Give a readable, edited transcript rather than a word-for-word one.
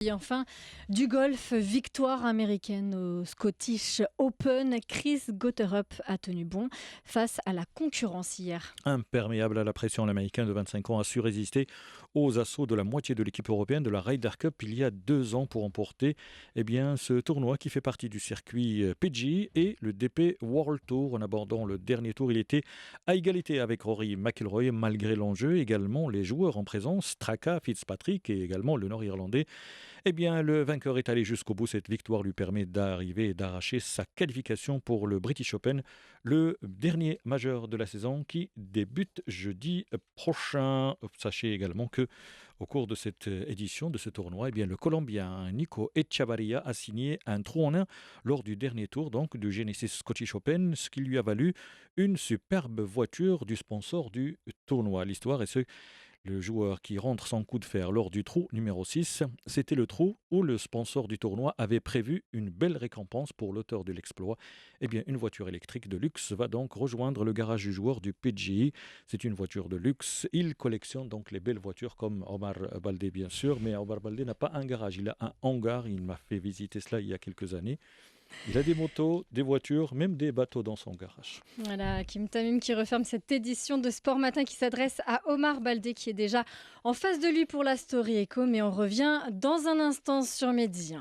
Et enfin, du golf, victoire américaine au Scottish Open. Chris Gotterup a tenu bon face à la concurrence hier. Imperméable à la pression, l'Américain de 25 ans a su résister aux assauts de la moitié de l'équipe européenne de la Ryder Cup il y a 2 ans pour emporter ce tournoi qui fait partie du circuit PGA et le DP World Tour. En abordant le dernier tour, il était à égalité avec Rory McIlroy malgré l'enjeu. Également les joueurs en présence, Straka, Fitzpatrick et également le Nord-Irlandais. Le vainqueur est allé jusqu'au bout. Cette victoire lui permet d'arriver et d'arracher sa qualification pour le British Open, le dernier majeur de la saison qui débute jeudi prochain. Sachez également que au cours de cette édition de ce tournoi, le Colombien Nico Echavarria a signé un trou en un lors du dernier tour du Genesis Scottish Open, ce qui lui a valu une superbe voiture du sponsor du tournoi. L'histoire est le joueur qui rentre son coup de fer lors du trou numéro 6, c'était le trou où le sponsor du tournoi avait prévu une belle récompense pour l'auteur de l'exploit. Une voiture électrique de luxe va donc rejoindre le garage du joueur du PGA. C'est une voiture de luxe. Il collectionne donc les belles voitures comme Omar Baldé bien sûr, mais Omar Baldé n'a pas un garage, il a un hangar. Il m'a fait visiter cela il y a quelques années. Il a des motos, des voitures, même des bateaux dans son garage. Voilà, Kim Tamim qui referme cette édition de Sport Matin qui s'adresse à Omar Baldé qui est déjà en face de lui pour la Story Echo. Mais on revient dans un instant sur Mehdi.